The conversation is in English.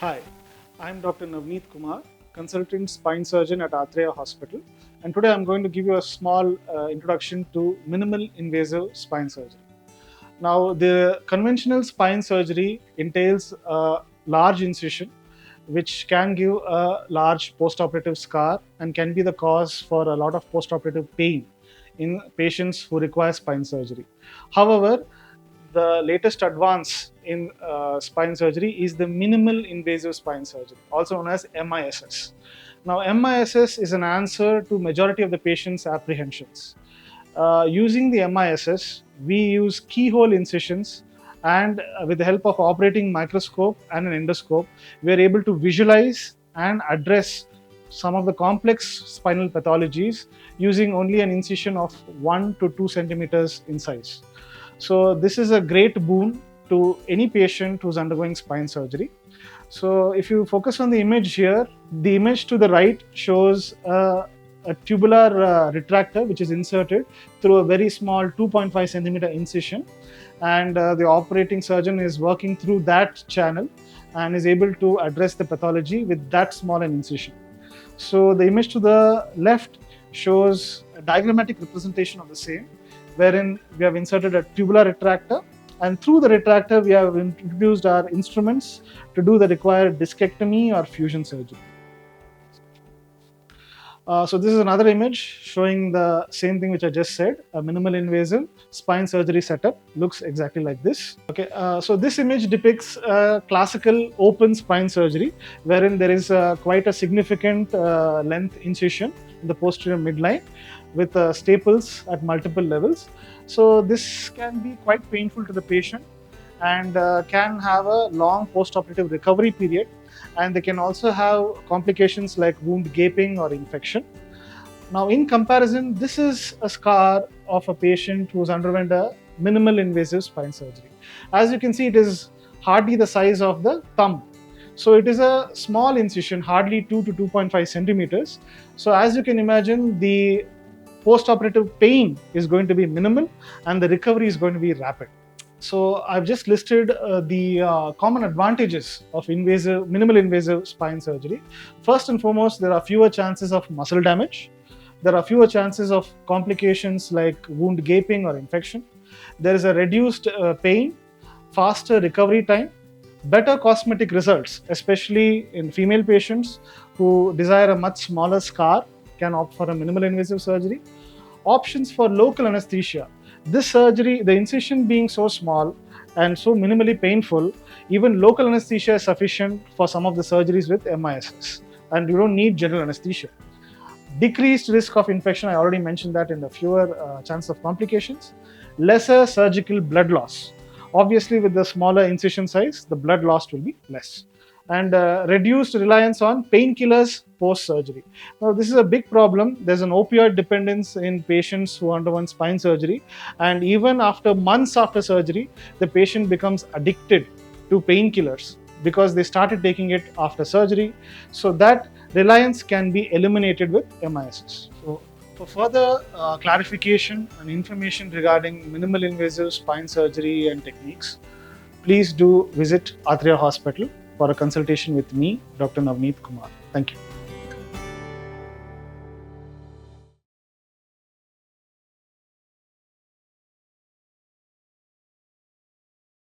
Hi, I'm Dr. Navneeth Kumar, consultant spine surgeon at Athreya Hospital, and today I'm going to give you a small introduction to minimal invasive spine surgery. Now, the conventional spine surgery entails a large incision, which can give a large postoperative scar and can be the cause for a lot of postoperative pain in patients who require spine surgery. However, the latest advance in spine surgery is the minimal invasive spine surgery, also known as MISS. Now, MISS is an answer to majority of the patient's apprehensions. Using the MISS, we use keyhole incisions, and with the help of operating microscope and an endoscope, we are able to visualize and address some of the complex spinal pathologies using only an incision of 1 to 2 centimeters in size. So this is a great boon to any patient who's undergoing spine surgery. So if you focus on the image here, the image to the right shows a tubular retractor which is inserted through a very small 2.5 centimeter incision, and the operating surgeon is working through that channel and is able to address the pathology with that small an incision. So the image to the left shows a diagrammatic representation of the same, wherein we have inserted a tubular retractor, and through the retractor we have introduced our instruments to do the required discectomy or fusion surgery. So this is another image showing the same thing which I just said. A minimal invasive spine surgery setup looks exactly like this. Okay, so this image depicts classical open spine surgery, wherein there is quite a significant length incision in the posterior midline with staples at multiple levels. So this can be quite painful to the patient and can have a long post-operative recovery period, and they can also have complications like wound gaping or infection. Now, in comparison, this is a scar of a patient who's underwent a minimal invasive spine surgery. As you can see, it is hardly the size of the thumb. So it is a small incision, hardly 2 to 2.5 centimeters. So as you can imagine, the post-operative pain is going to be minimal and the recovery is going to be rapid. So I've just listed the common advantages of minimal invasive spine surgery. First and foremost, there are fewer chances of muscle damage. There are fewer chances of complications like wound gaping or infection. There is a reduced pain, faster recovery time, better cosmetic results, especially in female patients who desire a much smaller scar can opt for a minimal invasive surgery. Options for local anesthesia. This surgery, the incision being so small and so minimally painful, even local anesthesia is sufficient for some of the surgeries with MISS, and you don't need general anesthesia. Decreased risk of infection, I already mentioned that, in the fewer chance of complications. Lesser surgical blood loss. Obviously, with the smaller incision size, the blood loss will be less. And reduced reliance on painkillers post-surgery. Now, this is a big problem. There's an opioid dependence in patients who underwent spine surgery, and even after months after surgery, the patient becomes addicted to painkillers because they started taking it after surgery. So that reliance can be eliminated with MISS. So for further clarification and information regarding minimal invasive spine surgery and techniques, please do visit Athreya Hospital for a consultation with me, Dr. Navneeth Kumar. Thank you.